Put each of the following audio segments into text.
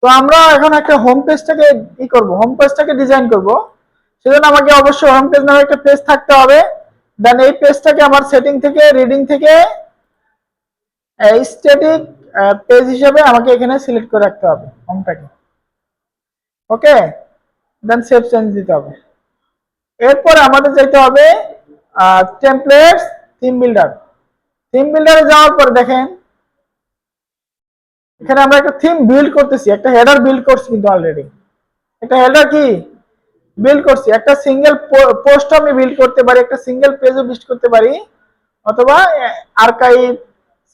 তো আমরা এখন একটা হোম পেজটাকে করব, হোম পেজটাকে ডিজাইন করব। সেজন্য আমাকে অবশ্যই হোম পেজ নামে একটা পেজ থাকতে হবে। দেন এই পেজটাকে আমার সেটিং থেকে, রিডিং থেকে স্ট্যাটিক পেজ হিসেবে আমাকে এখানে সিলেক্ট করে রাখতে হবে হোমটাকে। ওকে, দেন সেভ চেঞ্জ দিতে হবে। এরপর আমাদের যেতে হবে টেমপ্লেটস, থিম বিল্ডার। থিম বিল্ডারে যাওয়ার পর দেখেন এখানে আমরা একটা থিম বিল্ড করতেছি, একটা হেডার বিল্ড করছি কিন্তু অলরেডি। একটা হেডার কি বিল্ড করছি, একটা সিঙ্গেল পোস্ট আমি বিল্ড করতে পারি, একটা সিঙ্গেল পেজও বিল্ড করতে পারি, অথবা archive,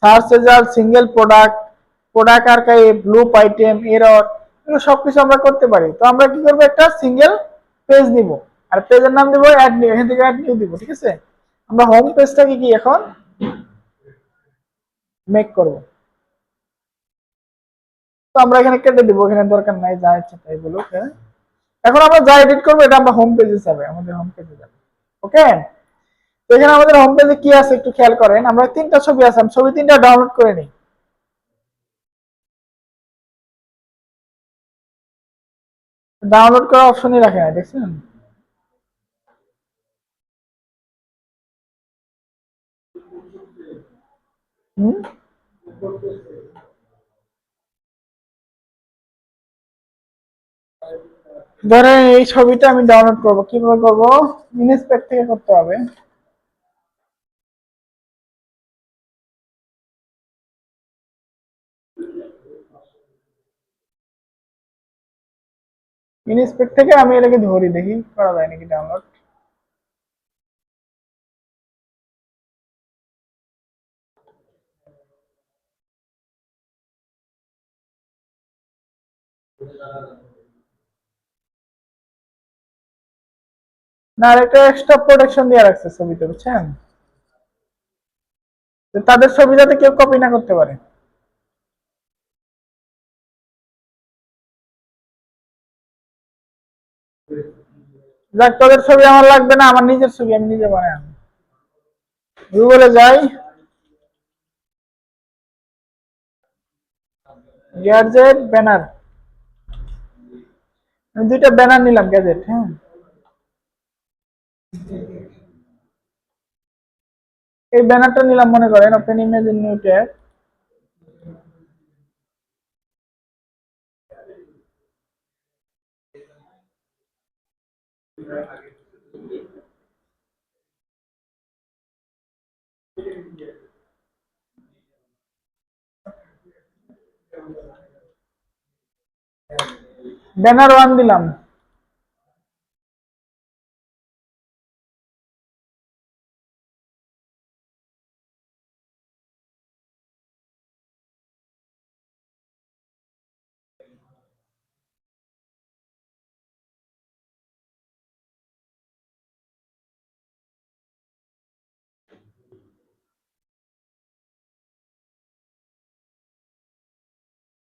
search result, single product, product archive, loop item, error, এগুলো সবকিছু আমরা করতে পারি। তো আমরা কি করবো, একটা সিঙ্গেল পেজ নিব, আর পেজের নাম দিব অ্যাড নিউ, এখান থেকে অ্যাড নিউ দিব। ঠিক আছে, আমরা হোম পেজটাকে কি এখন মেক করব। তো আমরা এখানে কেটে দিব, এখানে দরকার নাই, যা ইচ্ছা তাই বলুক। হ্যাঁ, এখন আমরা যা এডিট করবো এটা আমরা হোম পেজে যাবে, আমাদের হোম পেজে যাবে। ওকে, তো এখানে আমাদের হোম পেজে কি আছে একটু খেয়াল করেন। আমরা তিনটা ছবি আছে, আমি ছবি তিনটা ডাউনলোড করে নিই। ডাউনলোড করা অপশনই রাখে না, দেখছেন? হুম, ধরেন এই ছবিটা আমি ডাউনলোড করব, কিভাবে করব? ইনস্পেক্ট থেকে করতে হবে। ইনস্পেক্ট থেকে আমি এটাকে ধরি, দেখি করা যায় নাকি ডাউনলোড। না, আর একটা এক্সট্রা প্রোটেকশন দিয়ে রাখছে ছবিতে, বুঝছেন? যে তাদের ছবি যাতে কেউ কপি না করতে পারে। যাক, তোদের ছবি আমার লাগবে না, আমার নিজের ছবি আমি নিজে বানাই। গুগলে যাই, গ্যাজেট ব্যানার, আমি দুইটা ব্যানার নিলাম গ্যাজেট। হ্যাঁ, এই ব্যানারটা নিলাম, মনে করেন open image in new tab. Banner one দিলাম।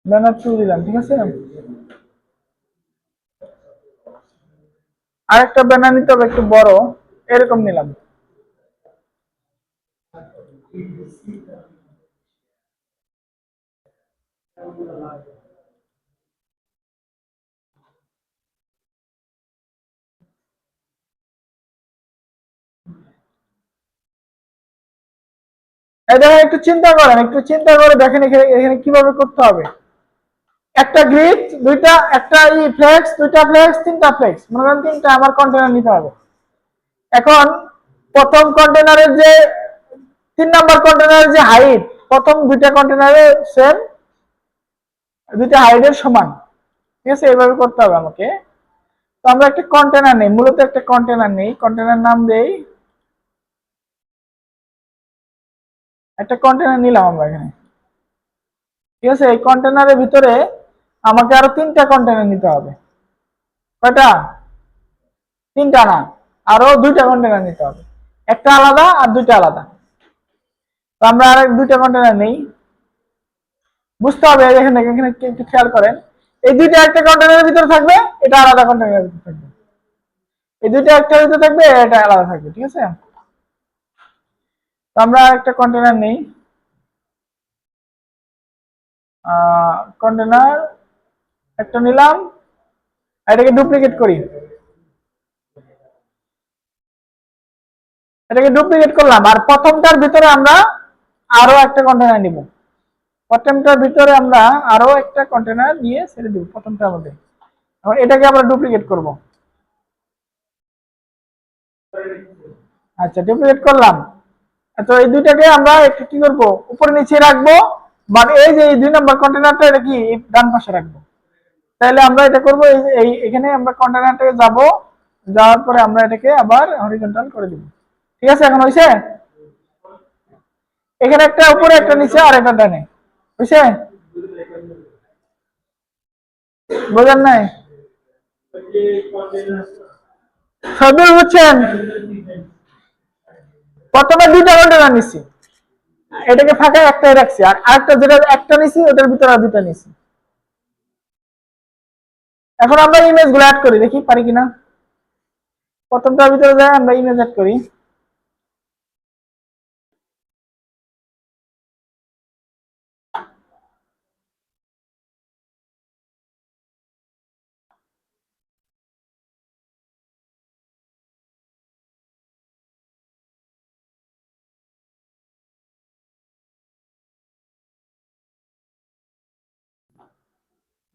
ব্যানার টু দিলাম। ঠিক আছে, আরেকটা ব্যানার নিতে হবে একটু বড়, এরকম নিলাম। এটা একটু চিন্তা করেন, একটু চিন্তা করে দেখেন এখানে এখানে কিভাবে করতে হবে। একটা গ্রিড, দুইটা, একটা ফ্লেক্স, দুইটা ফ্লেক্স, তিনটা ফ্লেক্স, মনে করেন তিনটা আমার কন্টেনার নিতে হবে। এখন প্রথম কন্টেনারের যে 3 নাম্বার কন্টেনারের যে হাইট, প্রথম দুইটা কন্টেনারে সেম, দুইটা হাইটের সমান। ঠিক আছে, এইভাবে করতে হবে আমাকে। তো আমরা একটা কন্টেনার নেই, মূলত একটা কন্টেনার নেই, কন্টেনার নাম দেই, একটা কন্টেনার নিলাম আমরা এখানে। ঠিক আছে, এই কন্টেনারের ভিতরে আমাকে আরো 3টা কন্টেনার নিতে হবে। কয়টা? 3টা না, আরো 2টা কন্টেনার নিতে হবে, একটা আলাদা আর 2টা আলাদা। তো আমরা আর 2টা কন্টেনার নেই। বুঝতে হবে, এখানে এখানে একটু খেয়াল করেন, এই দুইটা একটা কন্টেনারের ভিতরে থাকবে, এটা আলাদা কন্টেনারের ভিতরে থাকবে, এই দুইটা একটা ভিতরে থাকবে, এটা আলাদা থাকবে। ঠিক আছে, তো আমরা একটা কন্টেনার নেই, কন্টেনার একটা নিলাম, এটাকে ডুপ্লিকেট করি, এটাকে ডুপ্লিকেট করলাম, আর প্রথমটার ভিতরে আমরা আরো একটা কন্টেনার নিব, প্রথমটার ভিতরে আমরা আরো একটা কন্টেনার নিয়ে ছেড়ে দিব প্রথমটার মধ্যে। এখন এটাকে আমরা ডুপ্লিকেট করব। আচ্ছা, ডুপ্লিকেট করলাম। তো এই দুইটাকে আমরা একটু কি করব, উপরে নিচে রাখবো, বাট এই যে এই 2 নম্বর কন্টেনারটা এটা কি ডান পাশে রাখবো। তাহলে আমরা এটা করব, এই এখানে আমরা কন্টেনারটাকে যাব, যাওয়ার পরে আমরা এটাকে আবার হরিজন্টাল করে দিব। ঠিক আছে, এখন হইছে? এখানে একটা উপরে একটা নিচে আর একটা ডানে, হইছে? বোঝেন নাই? সবই বুঝছেন? প্রথমে 2টা কন্টেনার নিছি, এটাকে ফাঁকা একটাই রাখছি, আর আরেকটা যেটা একটা নিছি ওটার ভিতরে আর 2টা নিছি। এখন আমরা ইমেজ গুলো অ্যাড করি, দেখি পারি কিনা। প্রথমটার ভিতরে যাই, আমরা ইমেজ অ্যাড করি।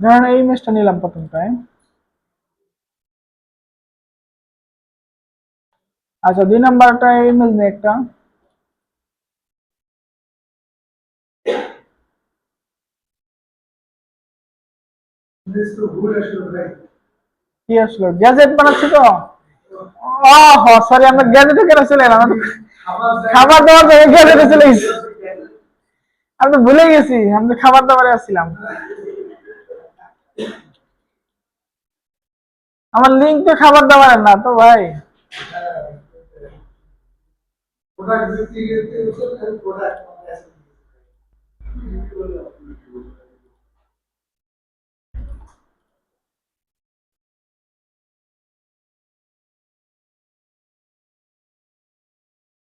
ধরেন এই ইমেজটা নিলাম প্রথমটায়। আচ্ছা, 2 নাম্বারটা ইমেজ নিয়ে একটা, কি আসলো, গ্যাজেট বানাচ্ছি তো। ও সরি, আমরা গ্যাজেটে কেন চলে এলাম? খাবার দাবার থেকে গ্যাজেটে চলে গেছি, আমি তো ভুলে গেছি আমি তো খাবার দাবারে আসছিলাম। আমার লিঙ্ক তো খাবার দাবারের না তো ভাই।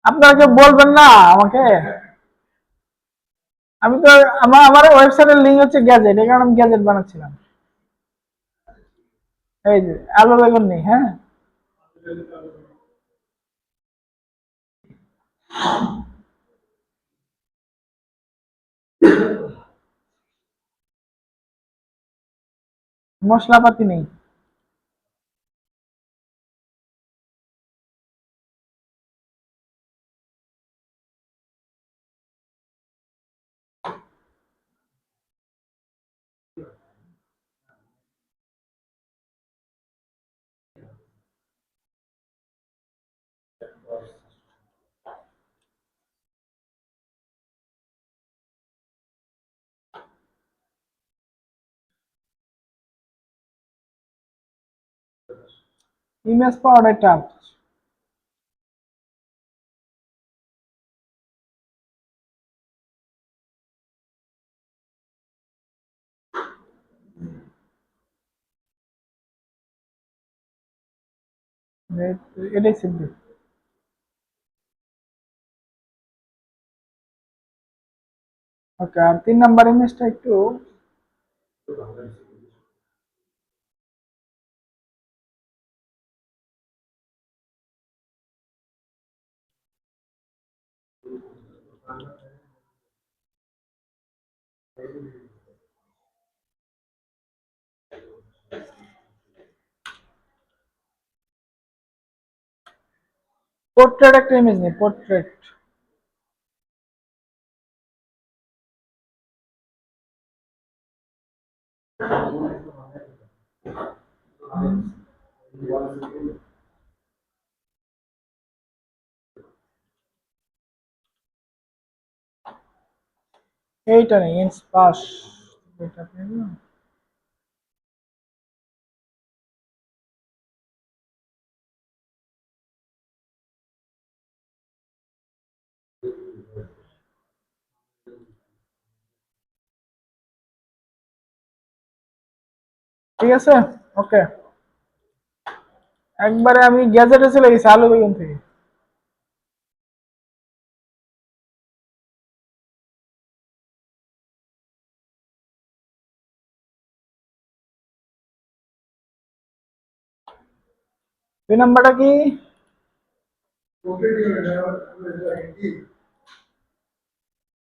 আপনারা কেউ বলবেন না আমাকে? আমি তো আমার ওয়েবসাইটের লিঙ্ক হচ্ছে গ্যাজেট, এই কারণে আমি গ্যাজেট বানাচ্ছিলাম। এই যে আলু বেগুন নেই, হ্যাঁ। মশলাপাতি নেই। Image পাওয়াটাই tough. এটাই সিম্পল। ওকে, আর 3 নাম্বার ইমেজটা একটু, পোর্ট্রেট একটা ইমেজ নেই, পোর্ট্রেট। এইটা নেই, ইন্সপাস। এটা পেয়ে গেলাম। ঠিক আছে, ওকে। একবারে আমি গ্যাজেটে চলে গেছি আলু বেগুন থেকে। 2 নাম্বারটা কি?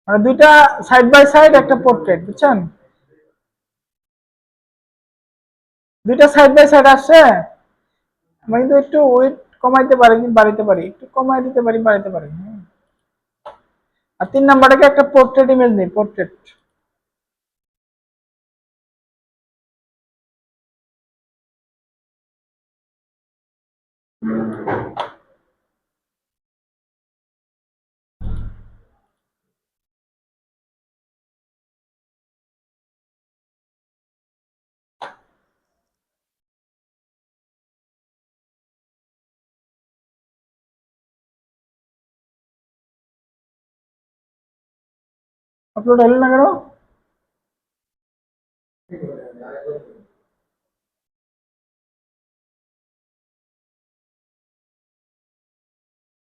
মানে দুইটা সাইড বাই সাইড একটা পোর্ট্রেট, বুঝছেন? দুইটা সাইড বাই সাইড আসছে। আমি কিন্তু একটু ওয়েট কমাইতে পারি, বাড়াইতে পারি, একটু কমাই দিতে পারি, বাড়াইতে পারি। আর 3 নাম্বারটাকে একটা পোর্ট্রেট ইমেজ নেই, পোর্ট্রেট। আপলোড হলো না কেন?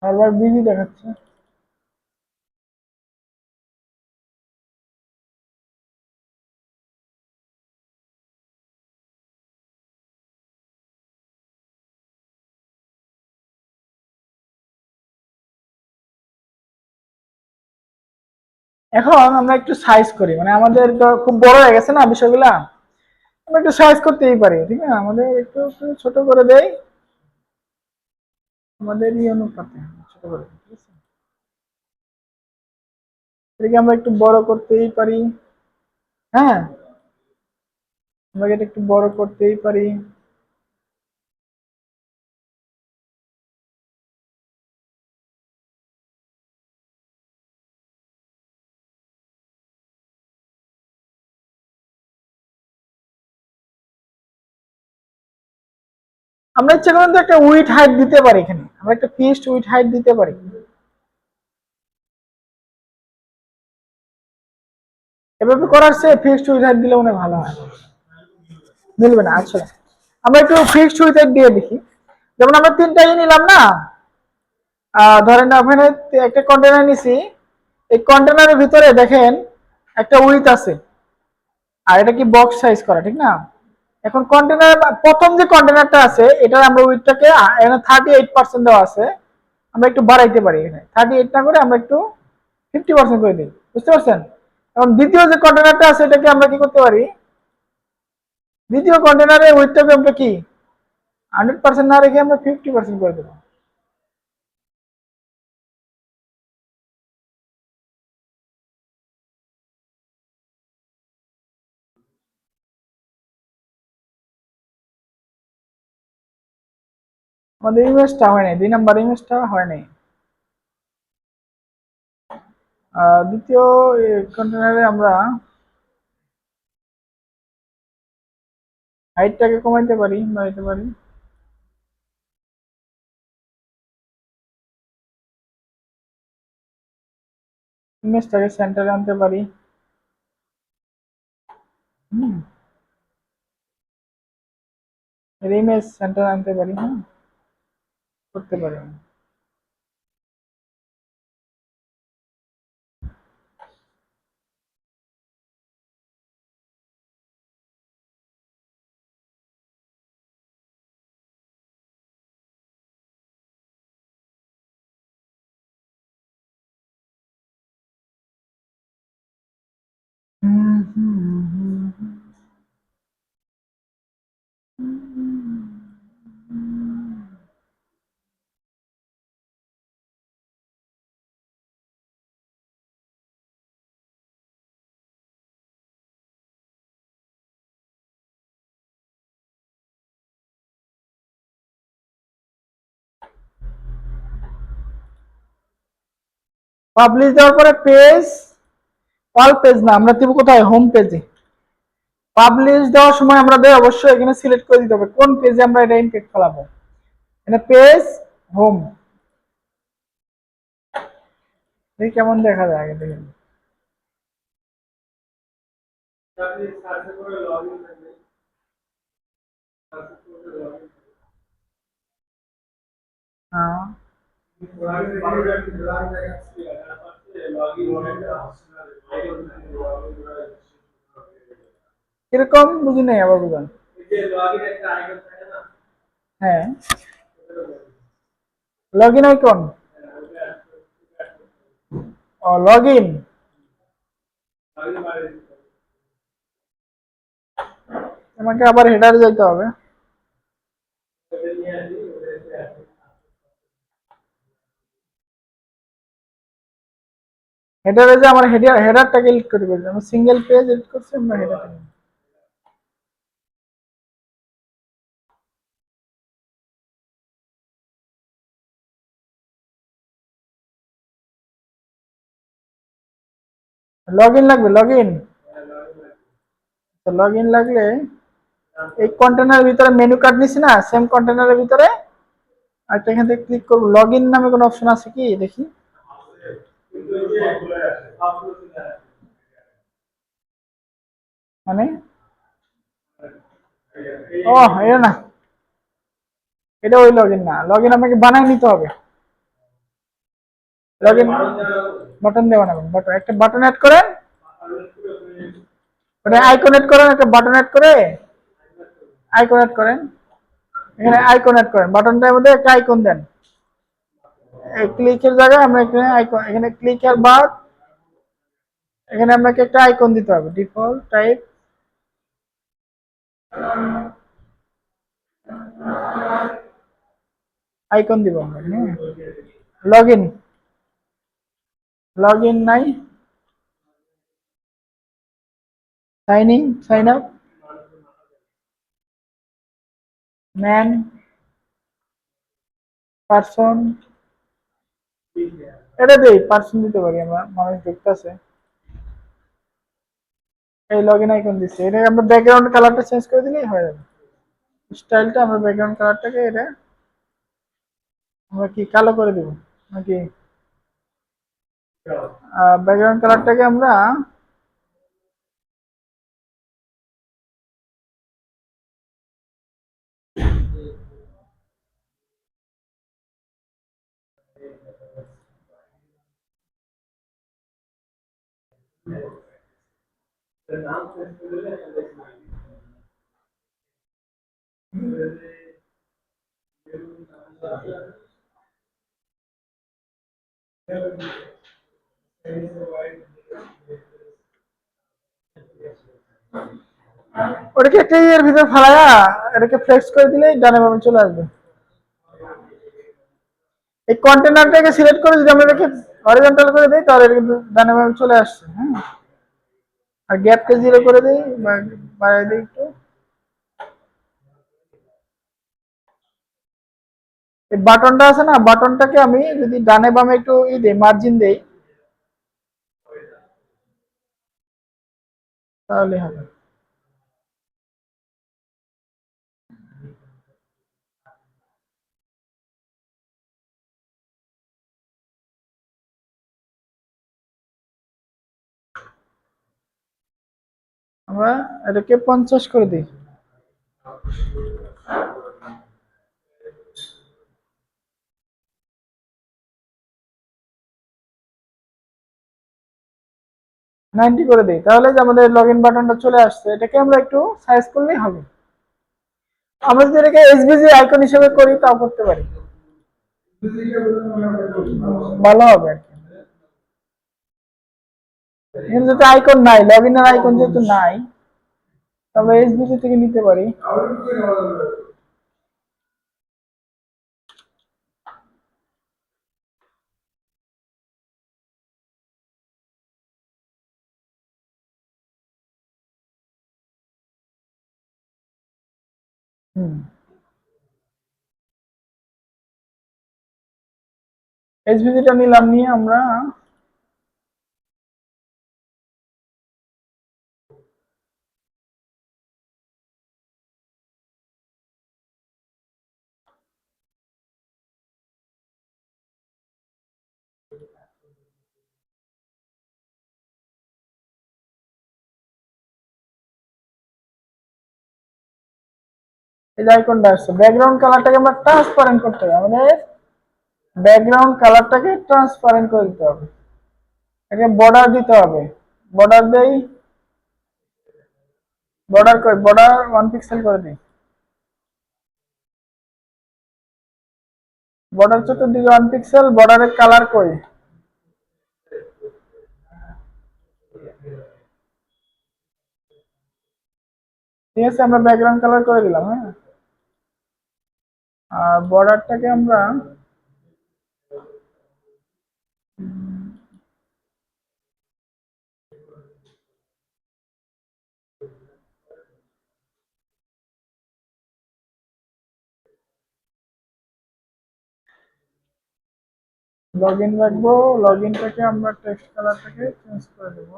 বারবার বিজি দেখাচ্ছে। এখন আমরা একটু সাইজ করি, মানে আমাদের তো খুব বড় হয়ে গেছে না বিষয়গুলা, আমরা একটু সাইজ করতেই পারি, ঠিক না? আমাদের একটু একটু ছোট করে দেই, আমাদের এই অনুপাতে ছোট করে দিই, ঠিক আছে? এটাকে আমরা একটু বড় করতেই পারি। হ্যাঁ, আমরা এটা একটু বড় করতেই পারি। আমরা ইচ্ছা করলে তো একটা উইড হাইট দিতে পারি, এখানে আমরা একটা ফিক্সড উইড হাইট দিতে পারি। এভাবে করার চেয়ে ফিক্সড উইড হাইট দিলে মনে হয় ভালো হয়। মিলবে না আসলে। আমরা একটু ফিক্সড উইড হাইট দিয়ে দেখি। যেমন আমরা তিনটাই নিলাম না, ধরেন ওখানে একটা কন্টেনার নিছি, এই কন্টেনারের ভিতরে দেখেন একটা উইথ আছে, আর এটা কি বক্স সাইজ করা, ঠিক না? এখন কন্টেনার প্রথম যে কন্টেনারটা আছে এটার আমরা উইথটাকে এখানে 38% দেওয়া আছে, আমরা একটু বাড়াইতে পারি, এখানে 38 না করে আমরা একটু 50% করে দিই, বুঝতে পারছেন? এখন দ্বিতীয় যে কন্টেনারটা আছে এটাকে আমরা কি করতে পারি, দ্বিতীয় কন্টেনারের উইথটাকে আমরা কি 100% না রেখে আমরা 50% করে দেবো। আমাদের ইমেজটা হয় নাই, 2 নাম্বার ইমেজটা হয় নাই। দ্বিতীয় কন্টেনারে আমরা হাইটটাকে কমাইতে পারি, বাড়াইতে পারি। ইমেজটাকে সেন্টারে আনতে পারি। হুম, ইমেজ সেন্টারে আনতে পারি। হ্যাঁ, করতে পারি। হুম, হুম, হুম, হুম, পাবলিশ দেওয়ার পরে পেজ, অল পেজ না, আমরা দিব কোথায়, হোম পেজে। পাবলিশ দেওয়ার সময় আমাদের অবশ্যই এখানে সিলেক্ট করে দিতে হবে কোন পেজে আমরা এটা ইমপ্যাক্ট ফেলাবো। এখানে পেজ, হোম, দেখি কেমন দেখা যায় আগে দেখেন। হ্যাঁ, এরকম বুঝি নাই, আবার বুঝান। হ্যাঁ, লগ ইন আইকন, ও লগ ইন, আমাকে আবার হেডারে যাইতে হবে। হেডারে যে আমার হেডারটাকে ক্লিক করে দিবেন, আমি সিঙ্গেল পেজ এডিট করছি, আমরা হেডারটা লগ ইন লাগবে, লগ ইন। লগ ইন লাগলে এই কন্টেনারের ভিতরে মেনু কার্ড নিছি না, সেম কন্টেনারের ভিতরে একটা এখান থেকে ক্লিক করব। লগ ইন নামে কোনো অপশন আছে কি দেখি? মানে ও এটা না, এটা ওই লগ ইন না, লগ ইন আপনাকে বানাই নিতে হবে। লগ ইন বাটন দেওয়া না, বাটন একটা বাটন অ্যাড করেন, মানে আইকন অ্যাড করেন, একটা বাটন অ্যাড করে আইকন অ্যাড করেন, এখানে আইকন অ্যাড করেন, বাটনটার মধ্যে একটা আইকন দেন। এই ক্লিকের জায়গায় আমরা এখানে আইকন, এখানে ক্লিকের বাদ এখানে আপনাকে একটা আইকন দিতে হবে, ডিফল্ট টাইপ আইকন দিব আমরা। হ্যাঁ, লগ ইন, লগ ইন নাই, sign in, sign up, man, person, এটা দেই, পারসন দিতে পারি আমরা, মানুষ দেখতেছে। এই লগ ইন আইকন দিচ্ছি, এটা আমরা ব্যাকগ্রাউন্ড কালারটা চেঞ্জ করে দিলেই হয়ে যাবে। স্টাইলটা আমরা ব্যাকগ্রাউন্ড কালারটাকে এটা আমরা কি কালো করে দেব নাকি? ব্যাকগ্রাউন্ড কালারটাকে আমরা ওটাকে একটা এর ভিতরে ফালায়া এটাকে ফ্লেক্স করে দিলেই ডানে বামে চলে আসবে। এই কন্টেনারটাকে সিলেক্ট করে যদি আমরা এটাকে হরিজন্টাল করে দিই তাহলে এটা কিন্তু ডানে বামে চলে আসছে। হ্যাঁ, আর গ্যাপকে জিরো করে দিই বা বাড়াই দিই একটু। এই বাটনটা আছে না, বাটনটাকে আমি যদি ডানে বামে একটু দেই, মার্জিন দেই, তাহলে হবে। আমরা এটাকে 50 করে দিই। নাইনটি করে দিই, তাহলে যে আমাদের লগ ইন বাটনটা চলে আসছে, এটাকে আমরা একটু সাইজ করলেই হবে। আমরা যদি এটাকে এসভিজি আইকন হিসেবে করি তাও করতে পারি, ভালো হবে। এখানে যেহেতু আইকন নাই, লগ ইনের আইকন যেহেতু নাই, তবে এসভিজি থেকে নিতে পারি। হুম, এসভিজিটা নিলাম, নিয়ে আমরা এই যে আইকনটা আসছে, ব্যাকগ্রাউন্ড কালারটাকে আমরা ট্রান্সপারেন্ট করতে হবে, আমাদের ব্যাকগ্রাউন্ড কালারটাকে ট্রান্সপারেন্ট করে দিতে হবে। এখানে বর্ডার দিতে হবে, বর্ডার দেই, বর্ডার কই, বর্ডার 1 পিক্সেল করে দিই। বর্ডার চতুর্দিকে 1 পিক্সেল, বর্ডারের কালার কই? ঠিক আছে, আমরা ব্যাকগ্রাউন্ড কালার করে দিলাম। হ্যাঁ, আর বর্ডারটাকে আমরা লগইন রাখবো। লগইনটাকে আমরা টেক্সট কালারটাকে চেঞ্জ করে দেবো।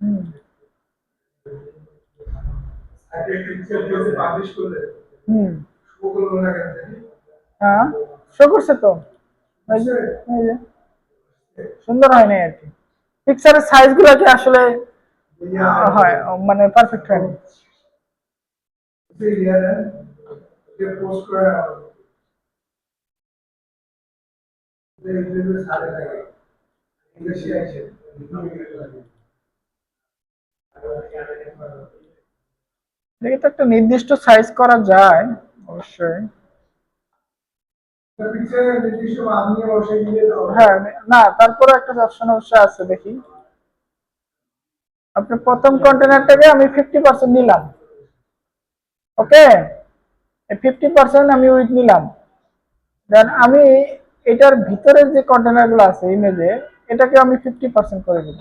হুম, হুম, হ্যাঁ, শো করছে তো। এই যে, এই যে, সুন্দর হয় নাই আর কি। পিকচারের সাইজ গুলোকে আসলে হয় মানে পারফেক্ট হয়নি। দেখি তো একটা নির্দিষ্ট সাইজ করা যায় অবশ্যই। হ্যাঁ, না তারপরে একটা অপশন অবশ্যই আছে, দেখি। আপনার প্রথম কন্টেনারটাকে আমি 50% নিলাম। ওকে, 50% আমি উইথ নিলাম। দেন আমি এটার ভিতরের যে কন্টেনার গুলো আছে ইমেজে, এটাকে আমি 50% করে দিব।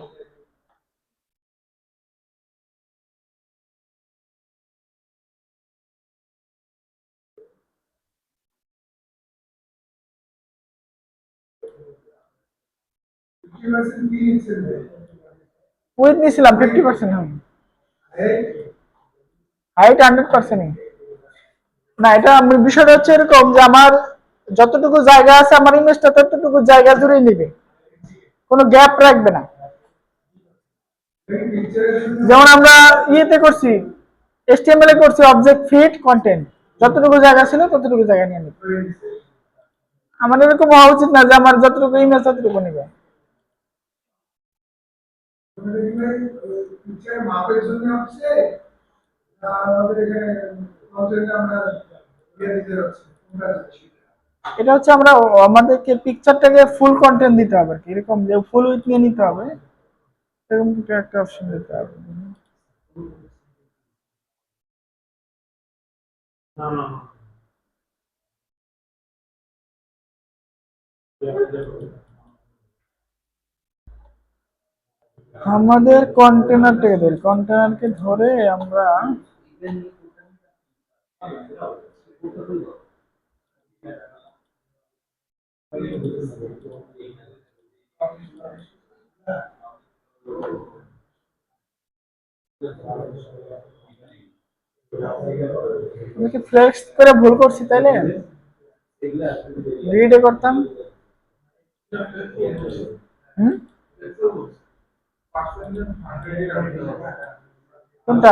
উইথ নিছিলাম 50%। আমি হাইট 100%। না, এটা বিষয়টা হচ্ছে এরকম যে আমার যতটুকু জায়গা আছে আমার ইমেজটা ততটুকু জায়গা জুড়ে নিবে, কোনো গ্যাপ রাখবে না। যেমন আমরা ইয়েতে করছি, HTML এ করছি অবজেক্ট ফিট কন্টেন্ট, যতটুকু জায়গা ছিল ততটুকু জায়গা নিয়ে নিবে। আমার এরকম হওয়া উচিত না যে আমার যতটুকু ইমেজ ততটুকু নিবে। এটা হচ্ছে আমরা আমাদেরকে পিকচারটাকে ফুল কন্টেন্ট দিতে হবে, এরকম যে ফুল উইথ নিয়ে নিতে হবে, এরকম কিছু একটা অপশন দিতে হবে। আমাদের কন্টেনারটাকে ধরি, কন্টেনারকে ধরে আমরা আমি কি ফ্লেক্স করে ভুল করছি তাইলে? রিডে করতাম। হুম, কোনটা?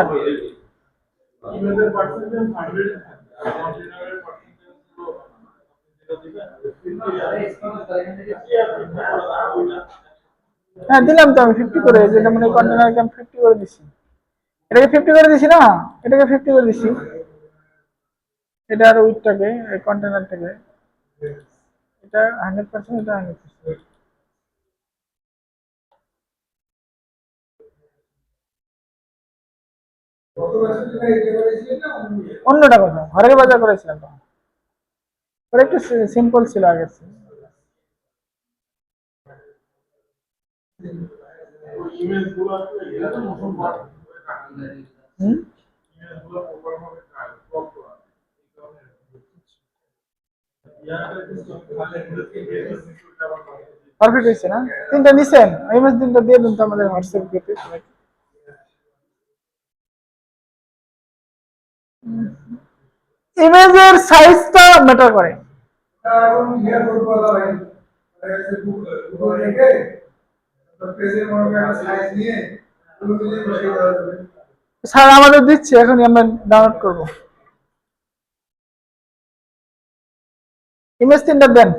হ্যাঁ, দিলাম তো আমি 50 করে, যেটা মানে কন্টেনারকে আমি 50 করে দিছি। এটাকে 50 করে দিছি না, এটাকে 50 করে দিছি। এটা আর উইথটাকে, এই কন্টেনারটাকে, এটা 100%, এটা 100%। অন্যটা কথা, ঘরের বাজার করেছিলাম তখন, ওটা একটু সিম্পল ছিল আগের চেয়ে। হুম, পারফেক্ট হয়েছে না? তিনটা নিছেন, ইমেজ তিনটা দিয়ে দিন তো আমাদের হোয়াটসঅ্যাপ গ্রুপে। ইমেজের সাইজটা ম্যাটার করে। স্যার আমাদের দিচ্ছে, এখনই আমরা ডাউনলোড করবো। ইমেজ 3টা দেন।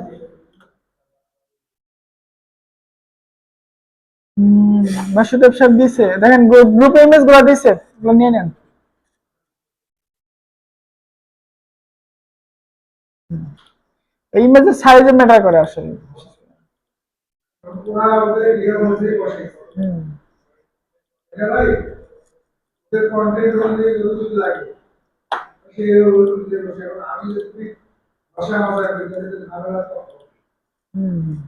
মাসুদেব সাহেব দিছে, দেখেন গ্রুপে ইমেজ গুলো দিছে, এগুলো নিয়ে নেন। এই ইমেজের সাইজে ম্যাটার করে আসলে। হুম। হুম।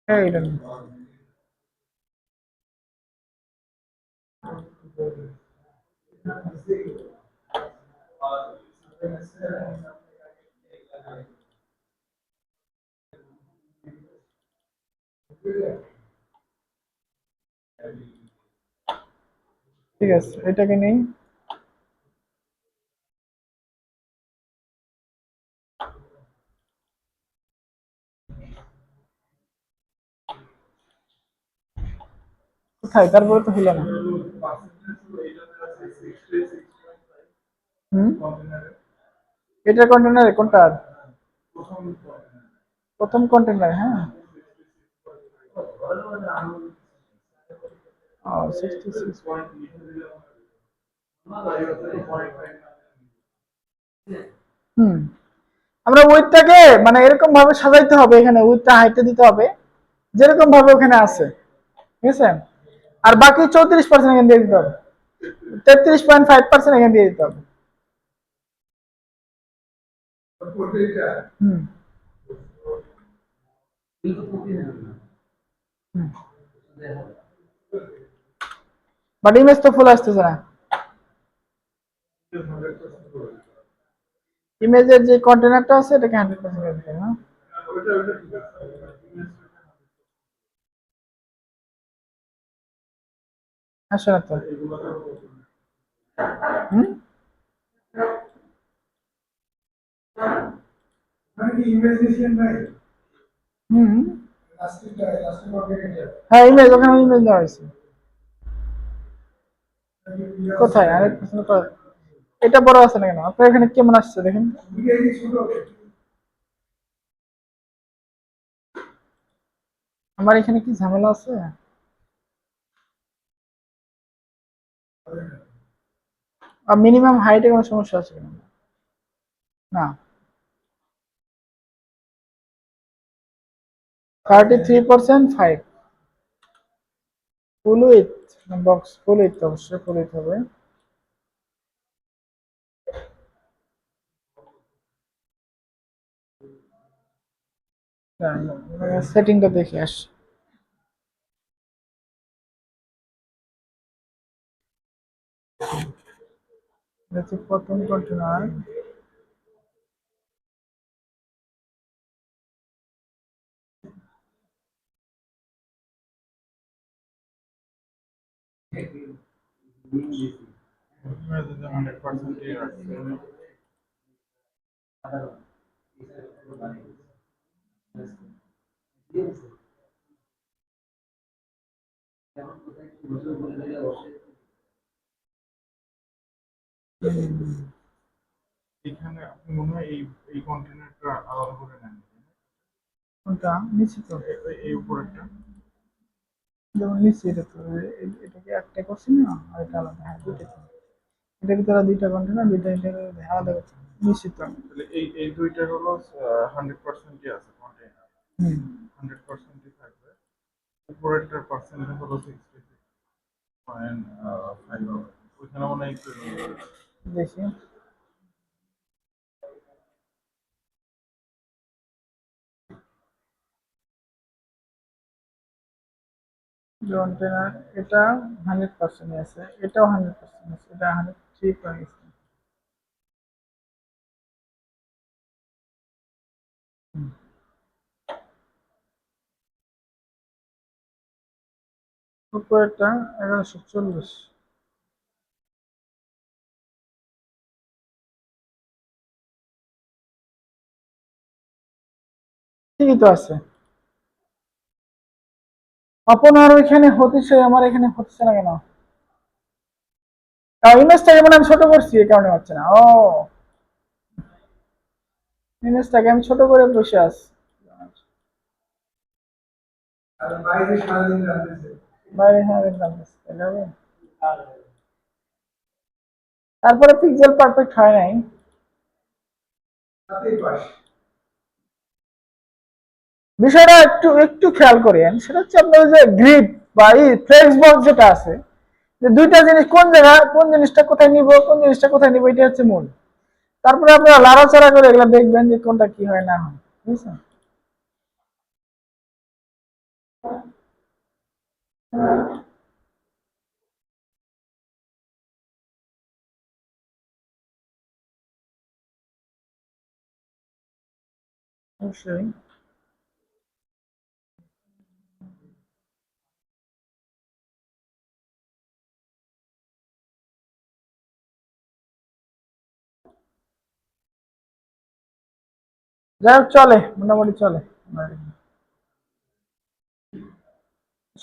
এইটা নিন। ঠিক আছে, এটাকে নেই। কোথায়, তারপরে তো হলো না। হুম। এটার কন্টেনারে কোনটা? প্রথম কন্টেনার, হ্যাঁ। 66। হুম। আমরা উইথটাকে মানে এরকম ভাবে সাজাইতে হবে, এখানে উইথটা হাইটে দিতে হবে যেরকম ভাবে ওখানে আছে, ঠিক আছে। আর বাকি 34% এখানে দিয়ে দিতে হবে, 33.5% এখানে দিয়ে দিতে হবে। হুম। বাট ইমেজ তো ফুল আসতেছে না। ইমেজের যে কন্টেনারটা আছে এটাকে 100% করে দিতে হবে, হ্যাঁ? আসে না তো। হুম। হুম। হ্যাঁ, ইমেজ, ওখানে ইমেজ দেওয়া হয়েছে। কোথায় 100% করা? এটা বড় আছে না কেন? আপনার এখানে কেমন আসছে দেখেন। আমার এখানে কি ঝামেলা আছে? আর মিনিমাম হাইটে কোনো সমস্যা আছে কিনা? না। 33.5 ফুল উইথ, বক্স ফুল উইথ, অবশ্যই ফুল উইথ হবে। সেটিংটা দেখে আস। প্রথম কন্টেনার। এখানে আপনি মনে হয় এই কন্টেনারটা আলাদা করে নেন। কোনটা নিচে তো? এই উপরেরটা যেমন নিচে, এটা তো এটাকে একটা করছি না, আর এটা আলাদা, হ্যাঁ দুইটা। এটার ভিতরে দুইটা কন্টেনার, দুইটা আলাদা করছি নিশ্চিত আমি। তাহলে এই দুইটার হলো 100%ই আছে কন্টেনার। হুম। 100%ই থাকবে। উপরেরটার পার্সেন্ট হলো 66.5 হবে। ওইখানে মনে হয় একটু দেখি। কন্টেনার এটা 100% আছে, এটাও 100% আছে, এটা 103 আছে। উপরেরটা 1140। ঠিকই তো আছে। আপনার ওইখানে হতেছে, আমার এখানে হচ্ছে না কেন? ইমেজটাকে মানে আমি ছোট করছি, এই কারণে হচ্ছে না। ও, ইমেজটাকে আমি ছোট করে বসে আছি। বাইরে, হ্যাঁ দেখলাম, এটা হবে। তারপরে পিক্সেল পারফেক্ট হয় নাই। বিষয়টা একটু একটু খেয়াল করেন, সেটা হচ্ছে আপনার যে গ্রিড বা এই ফ্লেক্স বক্স যেটা আছে, যে দুইটা জিনিস কোন জায়গায় কোন জিনিসটা কোথায় নিব, কোন জিনিসটা কোথায় নিব, এটা হচ্ছে মূল। তারপরে আপনারা লাড়াচাড়া করে এগুলো দেখবেন যে কোনটা কি হয় না হয়, বুঝছেন? অবশ্যই। যাই হোক, চলে, মোটামুটি চলে।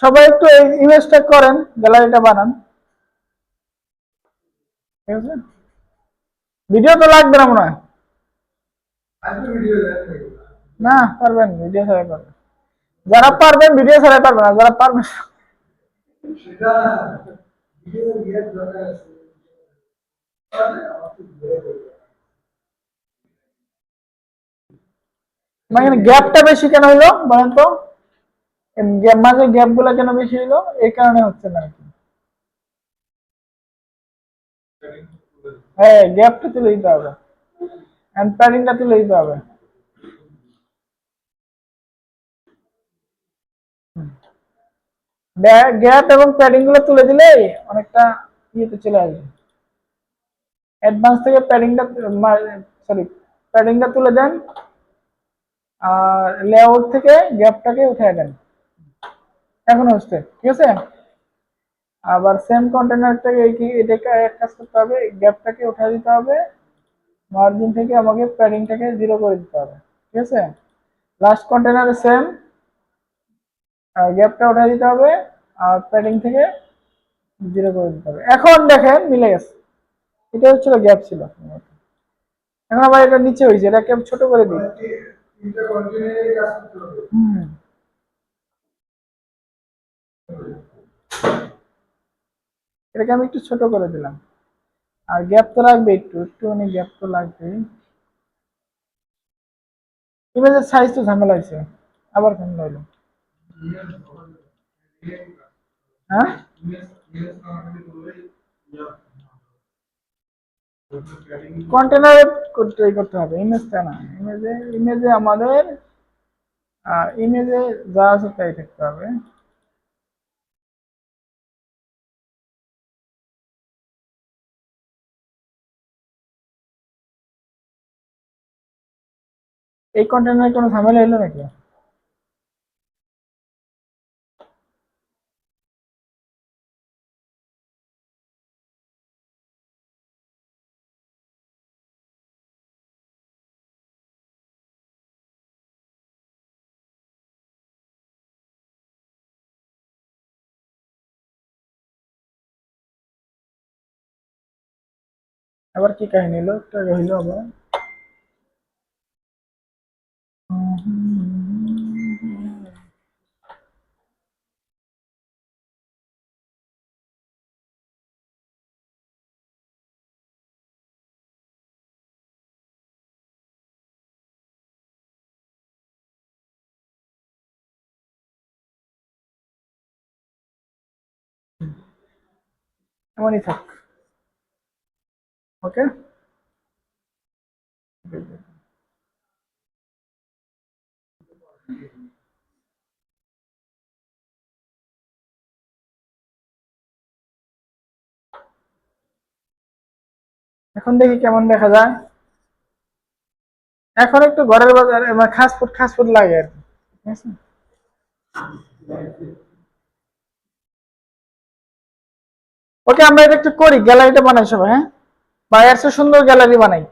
সবাই একটু এই ইমেজটা করেন, গ্যালারিটা বানান, ঠিক আছে? ভিডিও তো লাগবে না মনে হয়। না, পারবেন, ভিডিও ছাড়াই পারবেন। যারা পারবেন ভিডিও ছাড়াই পারবেন, না যারা পারবেন। মানে গ্যাপটা বেশি কেন হইলো বলেন তো? মাঝে গ্যাপ গুলা কেন বেশি হইলো? এই কারণে হচ্ছে না আরকি। হ্যাঁ, গ্যাপটা তুলে দিতে হবে, প্যাডিংটা তুলে দিতে হবে। গ্যাপ এবং প্যাডিং গুলো তুলে দিলে অনেকটা ইয়েতে চলে আসবে। অ্যাডভান্স থেকে প্যাডিংটা, সরি, প্যাডিংটা তুলে দেন, আর লেআউট থেকে গ্যাপটাকে উঠিয়ে দেন। এখন হচ্ছে ঠিক আছে। আবার সেম কন্টেনারটাকে এটাকে এক কাজ করতে হবে, গ্যাপটাকে উঠিয়ে দিতে হবে, মার্জিন থেকে আমাকে প্যাডিংটাকে 0 করে দিতে হবে, ঠিক আছে। লাস্ট কন্টেনারে সেম, গ্যাপটা উঠিয়ে দিতে হবে, আর প্যাডিং থেকে 0 করে দিতে হবে। এখন দেখেন মিলে গেছে। এটা হচ্ছিল গ্যাপ ছিল। এখন আবার এটা নিচে হয়েছে, এটাকে ছোট করে দিই। হুম, এটাকে আমি একটু ছোট করে দিলাম। আর গ্যাপ তো লাগবে, একটুখানি গ্যাপ তো লাগবেই। ইমেজের সাইজ তো ঝামেলা হয়েছে, আবার ঝামেলা হইলো। হ্যাঁ, কন্টেনারে করতে হবে, ইমেজটা না। ইমেজে আমাদের ইমেজে যা আছে তাই থাকতে হবে। এই কন্টেনারে কোনো ঝামেলা এলো নাকি? আবার কি কাহিনী হলো, একটা হইলো আবার। এমনই থাক, ওকে। এখন দেখি কেমন দেখা যায়। এখন একটু ঘরের বাজারে মানে খাসফুট লাগে আর কি, ঠিক আছে। ওকে, আমরা এটা একটু করি, গ্যালারিটা বানাই সবাই, হ্যাঁ। বায়ার্সে সুন্দর গ্যালারি বানাই।